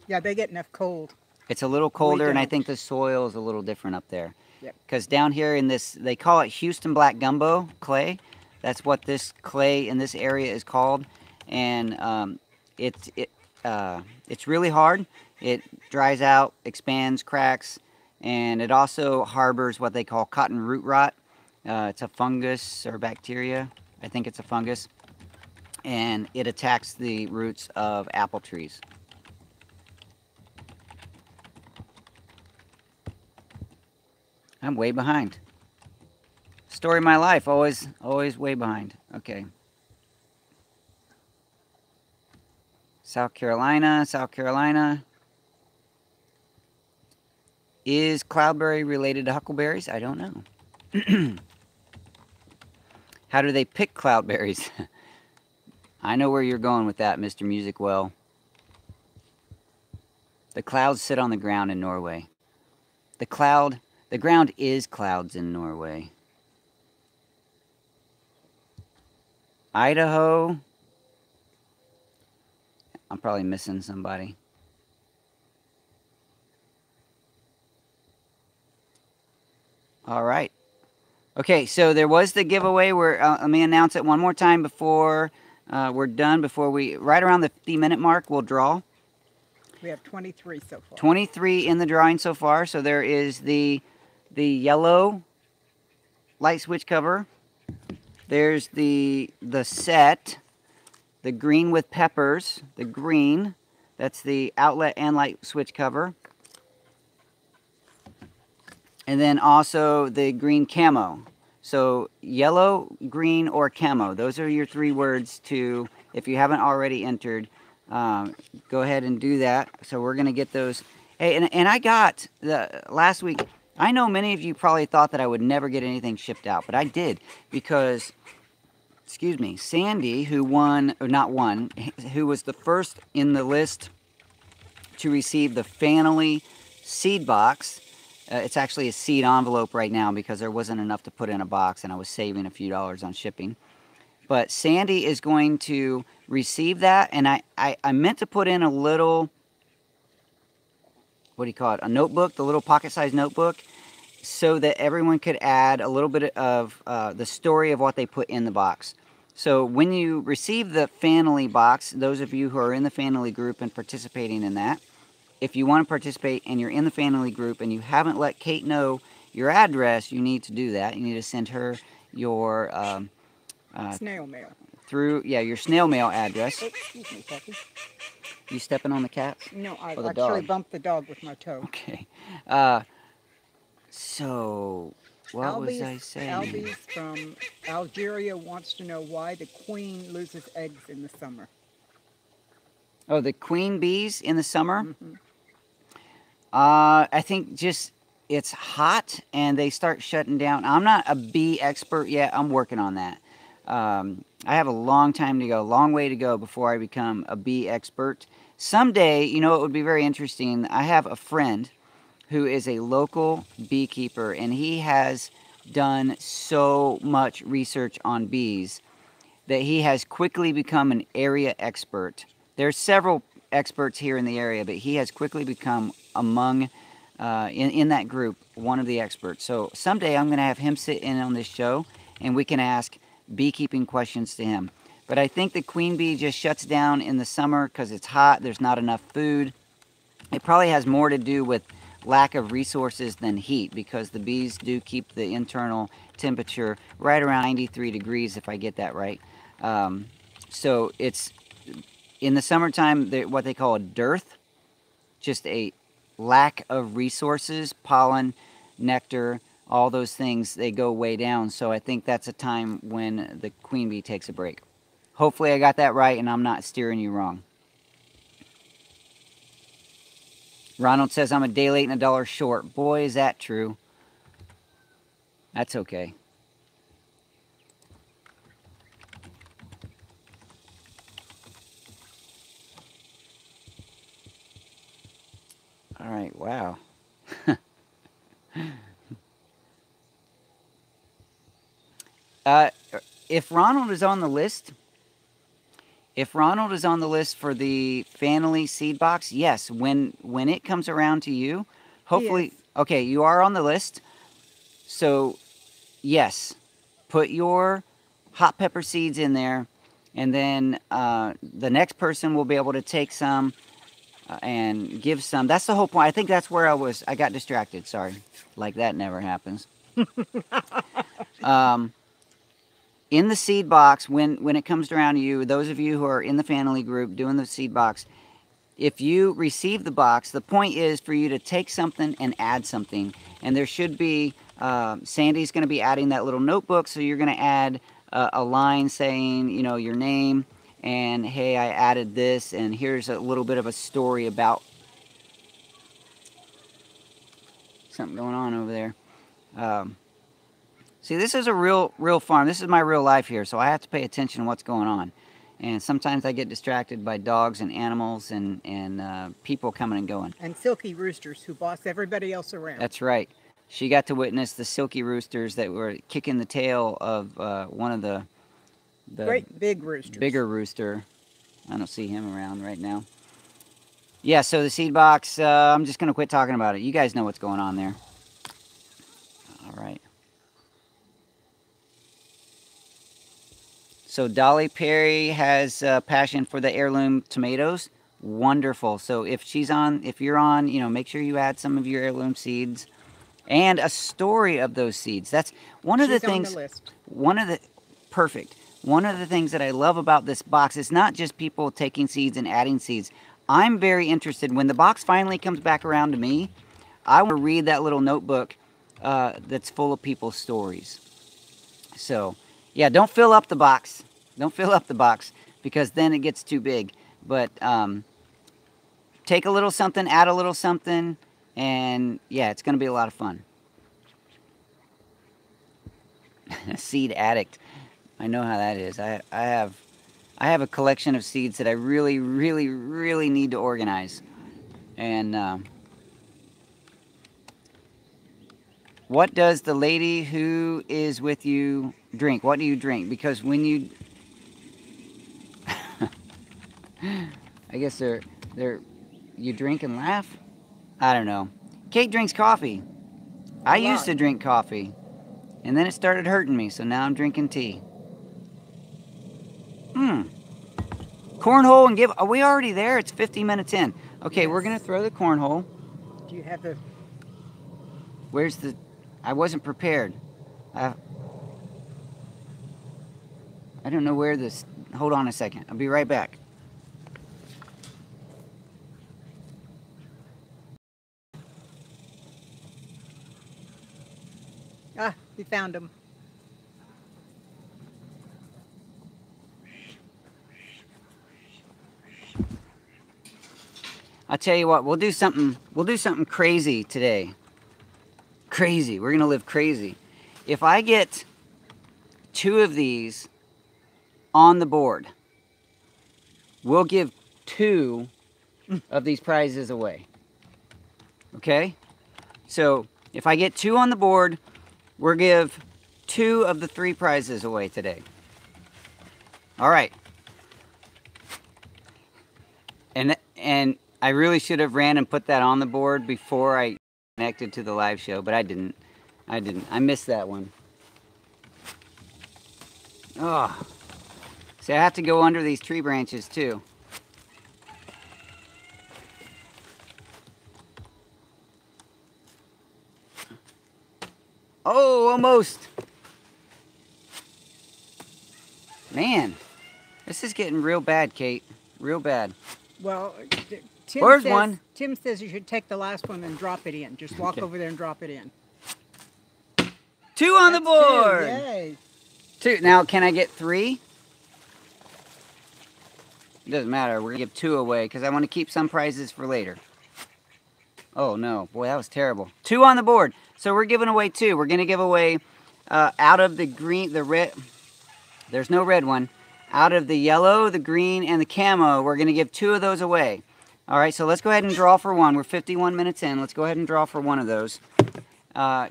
Yeah, they get enough cold. It's a little colder, and I don't. think the soil is a little different up there. Yep. Because down here in this, they call it Houston Black Gumbo clay. That's what this clay in this area is called. And it's really hard. It dries out, expands, cracks, and it also harbors what they call cotton root rot. It's a fungus or bacteria. I think it's a fungus. And it attacks the roots of apple trees. I'm way behind. Story of my life, always way behind. Okay. South Carolina. Is cloudberry related to huckleberries? I don't know. How do they pick cloudberries? I know where you're going with that, Mr. Music Well. The clouds sit on the ground in Norway. The ground is clouds in Norway. Idaho. I'm probably missing somebody. All right. Okay, so there was the giveaway where, let me announce it one more time before we're done, right around the 50-minute mark, we'll draw. We have 23 so far. 23 in the drawing so far. So there is the yellow light switch cover. There's the set, the green with peppers, the green. That's the outlet and light switch cover. And then also the green camo. So yellow, green, or camo. Those are your 3 words to, if you haven't already entered, go ahead and do that. So we're going to get those. Hey, and I got, last week, I know many of you probably thought that I would never get anything shipped out, but I did because, excuse me, Sandy, who won, or not won, who was the first in the list to receive the family seed box. It's actually a seed envelope right now because there wasn't enough to put in a box and I was saving a few dollars on shipping. But Sandy is going to receive that, and I meant to put in a little, what do you call it, a notebook, the little pocket-sized notebook, so that everyone could add a little bit of the story of what they put in the box. So when you receive the family box, those of you who are in the family group and participating in that, if you want to participate and you're in the family group and you haven't let Kate know your address, you need to do that. You need to send her your snail mail. Your snail mail address. Excuse me, Puppy. You stepping on the cat? No, I Or the actually dog? bumped the dog with my toe. Okay. So, what was I saying? Albie's from Algeria wants to know why the queen loses eggs in the summer. Oh, the queen bees in the summer? Mm-hmm. I think just it's hot and they start shutting down. I'm not a bee expert yet. I'm working on that. I have a long time to go, long way to go before I become a bee expert. Someday, you know, it would be very interesting. I have a friend who is a local beekeeper, and he has done so much research on bees that he has quickly become an area expert There's several experts here in the area, but he has quickly become among, in that group, one of the experts. So someday I'm going to have him sit in on this show, and we can ask beekeeping questions to him. But I think the queen bee just shuts down in the summer because it's hot, there's not enough food. It probably has more to do with lack of resources than heat, because the bees do keep the internal temperature right around 93 degrees, if I get that right. So it's, in the summertime, what they call a dearth, just a lack of resources, pollen, nectar, all those things, they go way down. So I think that's a time when the queen bee takes a break. Hopefully I got that right and I'm not steering you wrong. Ronald says, I'm a day late and a dollar short. Boy, is that true. That's okay. All right, wow. If Ronald is on the list, for the family seed box, yes, when it comes around to you, hopefully, okay, you are on the list. So, yes, put your hot pepper seeds in there, and then the next person will be able to take some and give some. That's the whole point. I think that's where I got distracted. Sorry. Like that never happens. In the seed box, when it comes around to you, those of you who are in the family group doing the seed box, if you receive the box, the point is for you to take something and add something. And there should be, Sandy's going to be adding that little notebook, so you're going to add a line saying, you know, your name, and hey, I added this, and here's a little bit of a story about something going on over there. See, this is a real farm. This is my real life here, so I have to pay attention to what's going on. And sometimes I get distracted by dogs and animals and people coming and going. And silky roosters who boss everybody else around. That's right. She got to witness the silky roosters that were kicking the tail of one of the great big roosters. Bigger rooster. I don't see him around right now. Yeah, so the seed box, I'm just going to quit talking about it. You guys know what's going on there. All right. So Dolly Perry has a passion for the heirloom tomatoes. Wonderful. So if you're on, you know, make sure you add some of your heirloom seeds and a story of those seeds. That's one of the things. On the list. Perfect. One of the things that I love about this box is not just people taking seeds and adding seeds. I'm very interested when the box finally comes back around to me. I want to read that little notebook that's full of people's stories. So, yeah, don't fill up the box. Don't fill up the box because then it gets too big. But take a little something, add a little something, and yeah, it's going to be a lot of fun. Seed addict. I know how that is. I have a collection of seeds that I really, really, really need to organize. And what does the lady who is with you drink? What do you drink? Because when you... I guess you drink and laugh? I don't know. Kate drinks coffee. I used to drink coffee. And then it started hurting me, so now I'm drinking tea. Cornhole and give... Are we already there? It's 50 minutes in. Okay, yes. We're going to throw the cornhole. Do you have the... Where's the... I wasn't prepared. I don't know where this... Hold on a second. I'll be right back. Ah, we found them. I'll tell you what, we'll do something crazy today. Crazy. We're going to live crazy. If I get 2 of these on the board, we'll give 2 of these prizes away. Okay? So, if I get 2 on the board, we'll give 2 of the 3 prizes away today. All right. And I really should have ran and put that on the board before I connected to the live show, but I didn't. I missed that one. Oh. See, I have to go under these tree branches too. Oh, almost. Man, this is getting real bad, Kate. Real bad. Well, Where's one? Tim says you should take the last one and drop it in. Just walk over there and drop it in. 2 on the board. 2. Yay. 2. Now, can I get 3? It doesn't matter. We're going to give 2 away because I want to keep some prizes for later. Oh, no. Boy, that was terrible. 2 on the board. So we're giving away 2. We're going to give away out of the green, the red. There's no red one. Out of the yellow, the green, and the camo, we're going to give 2 of those away. All right, so let's go ahead and draw for one. We're 51 minutes in. Let's go ahead and draw for one of those.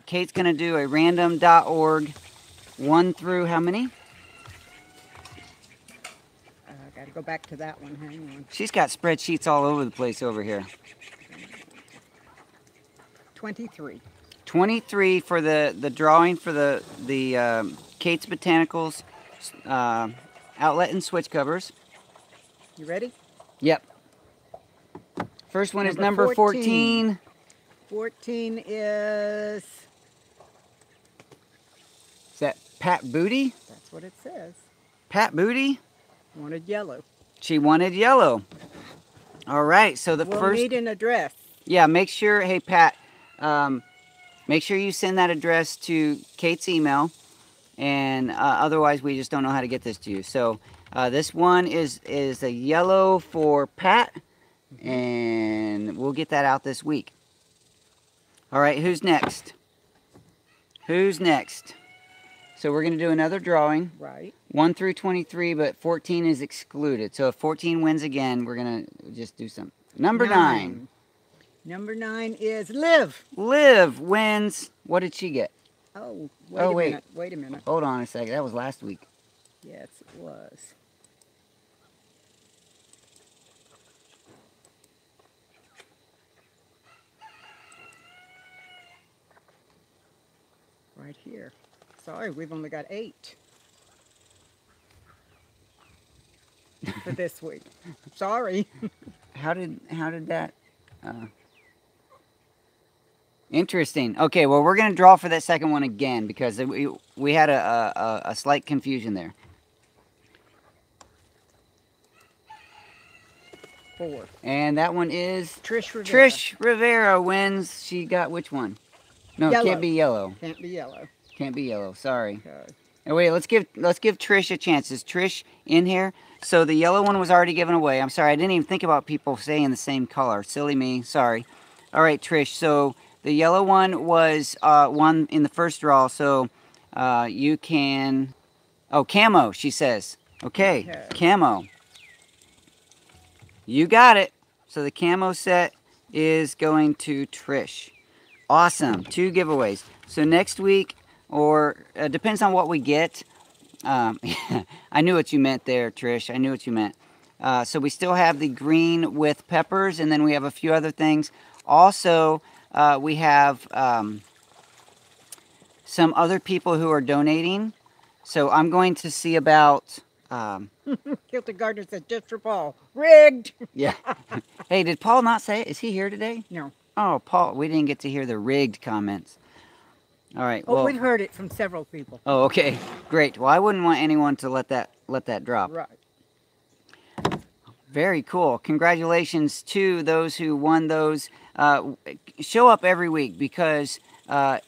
Kate's going to do a random.org 1 through how many? Got to go back to that one. Hang on. She's got spreadsheets all over the place over here. 23. 23 for the drawing for the Kate's Botanicals outlet and switch covers. You ready? Yep. First one is number 14. 14 is that Pat Booty? That's what it says. Pat Booty? Wanted yellow. She wanted yellow. All right, so the we'll first... need an address. Yeah, make sure, hey Pat, make sure you send that address to Kate's email, and otherwise we just don't know how to get this to you. So this one is a yellow for Pat, and we'll get that out this week. All right, who's next? Who's next? So we're going to do another drawing. Right. 1 through 23, but 14 is excluded. So if 14 wins again, we're going to just do some. Number 9. Number 9 is Liv. Liv wins. What did she get? Oh, wait a minute. Wait a minute. Hold on a second. That was last week. Yes, it was. Right here. Sorry, we've only got 8 for this week. Sorry. How did that? Interesting. Okay, well we're gonna draw for that second one again because we had a slight confusion there. 4. And that one is Trish Rivera. Trish Rivera wins. She got which one? No, Yellow. it can't be yellow. Can't be yellow. Can't be yellow. Sorry. Okay. Oh, wait, let's give Trish a chance. Is Trish in here? So the yellow one was already given away. I'm sorry, I didn't even think about people saying the same color. Silly me. Sorry. All right, Trish. So the yellow one was one in the first draw. So you can. Oh, camo. She says. Okay. Camo. You got it. So the camo set is going to Trish. Awesome. 2 giveaways. So next week, or depends on what we get. I knew what you meant there, Trish. I knew what you meant. So we still have the green with peppers, and then we have a few other things. Also, we have some other people who are donating. So I'm going to see about... Hilton Gardner said, just for Paul. Rigged! Yeah. Hey, did Paul not say it? Is he here today? No. Oh, Paul, we didn't get to hear the rigged comments. All right. Oh, well, we've heard it from several people. Oh, okay. Great. Well, I wouldn't want anyone to let that drop. Right. Very cool. Congratulations to those who won those. Show up every week because I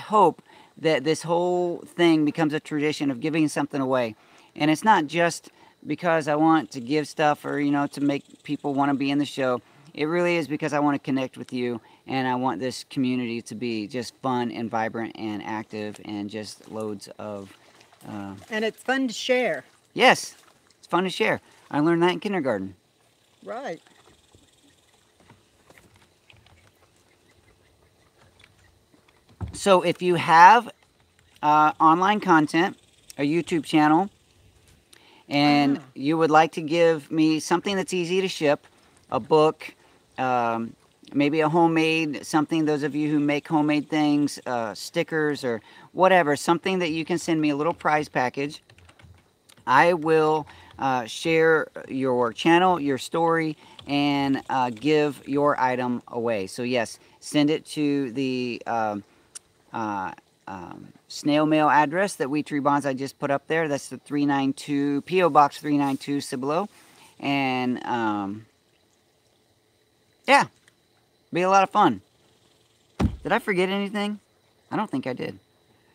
hope that this whole thing becomes a tradition of giving something away. And it's not just because I want to give stuff or, to make people want to be in the show. It really is because I want to connect with you, and I want this community to be just fun and vibrant and active and just loads of... and it's fun to share. Yes, it's fun to share. I learned that in kindergarten. Right. So if you have online content, a YouTube channel, and you would like to give me something that's easy to ship, a book, maybe a homemade something, those of you who make homemade things, stickers or whatever, something that you can send me a little prize package, I will share your channel, your story, and give your item away. So yes, send it to the snail mail address that We Tree Bonsai just put up there. That's the 392 P.O. Box 392 Cibolo. And yeah, be a lot of fun. Did I forget anything? I don't think I did.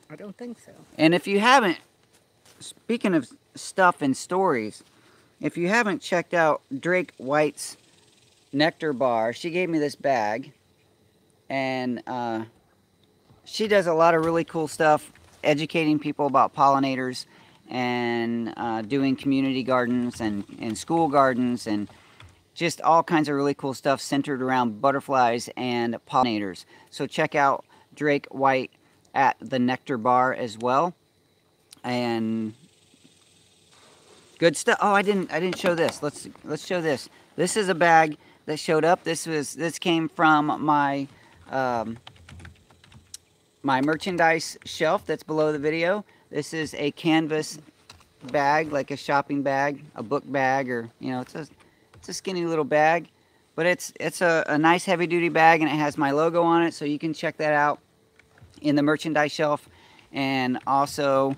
I don't think so. And if you haven't, speaking of stuff and stories, if you haven't checked out Drake White's nectar bar, she gave me this bag, and she does a lot of really cool stuff, educating people about pollinators, and doing community gardens and school gardens, and just all kinds of really cool stuff centered around butterflies and pollinators. So check out Drake White at the Nectar Bar as well. And good stuff. Oh, I didn't show this. Let's show this. This is a bag that showed up. This came from my my merchandise shelf that's below the video. This is a canvas bag, like a shopping bag, a book bag, or you know, it's a skinny little bag, but it's a nice heavy duty bag, and it has my logo on it, so you can check that out in the merchandise shelf. And also,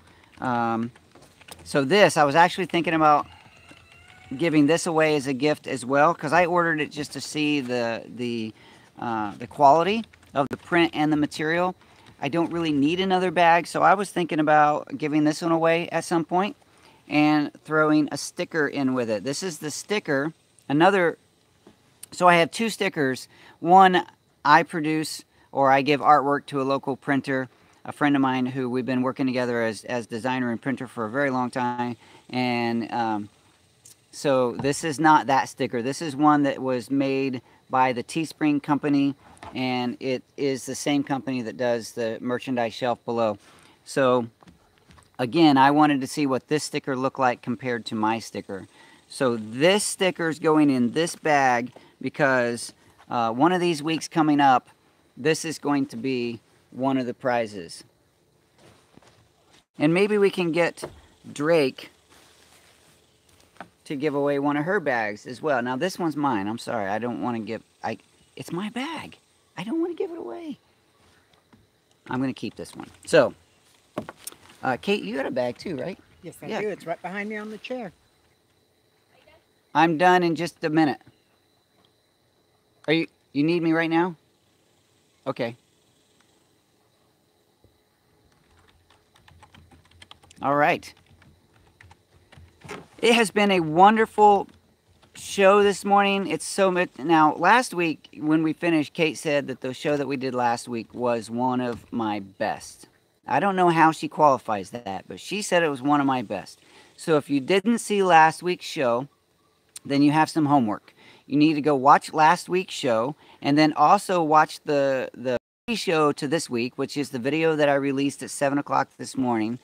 so this, I was actually thinking about giving this away as a gift as well, because I ordered it just to see the quality of the print and the material. I don't really need another bag, so I was thinking about giving this one away at some point and throwing a sticker in with it. This is the sticker. So I have two stickers. One, I produce, or I give artwork to a local printer, a friend of mine who we've been working together as designer and printer for a very long time. And so this is not that sticker. This is one that was made by the Teespring company, and it is the same company that does the merchandise shelf below. So again, I wanted to see what this sticker looked like compared to my sticker. So this sticker is going in this bag because one of these weeks coming up, this is going to be one of the prizes. And maybe we can get Drake to give away one of her bags as well. Now this one's mine. I'm sorry. I don't want to give... It's my bag. I don't want to give it away. I'm going to keep this one. So, Kate, you got a bag too, right? Yes, I do. It's right behind me on the chair. I'm done in just a minute. You need me right now? Okay. All right. It has been a wonderful show this morning. It's so much. Now, last week when we finished, Kate said that the show that we did last week was one of my best. I don't know how she qualifies that, but she said it was one of my best. So if you didn't see last week's show, then you have some homework. You need to go watch last week's show, and then also watch the show to this week, which is the video that I released at 7 o'clock this morning.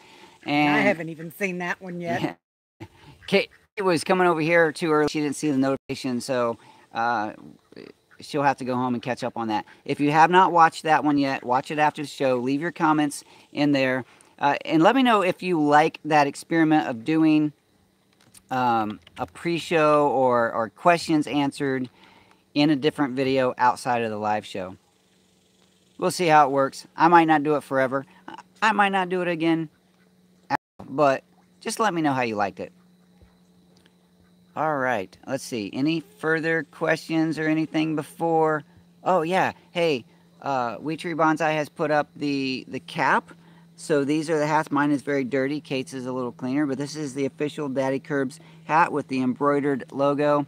And I haven't even seen that one yet. Kate was coming over here too early. She didn't see the notification, so she'll have to go home and catch up on that. If you have not watched that one yet, watch it after the show. Leave your comments in there. And let me know if you like that experiment of doing a pre-show or questions answered in a different video outside of the live show. We'll see how it works. I might not do it forever. I might not do it again. But just let me know how you liked it. All right. Let's see. Any further questions or anything before? Oh, yeah. Hey, We Tree Bonsai has put up the cap. So these are the hats. Mine is very dirty. Kate's is a little cleaner. But this is the official Daddykirbs hat with the embroidered logo.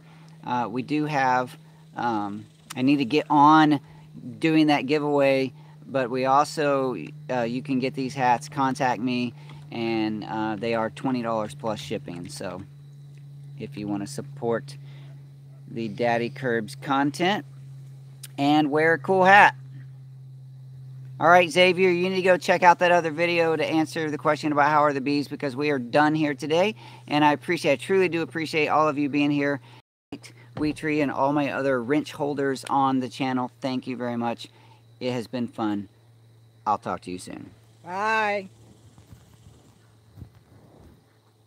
We do have... I need to get on doing that giveaway. But we also... you can get these hats. Contact me. And they are $20 plus shipping. So if you want to support the Daddykirbs content and wear a cool hat. All right, Xavier, you need to go check out that other video to answer the question about how are the bees, because we are done here today. And I truly do appreciate all of you being here. Wheatree and all my other wrench holders on the channel, thank you very much. It has been fun. I'll talk to you soon. Bye.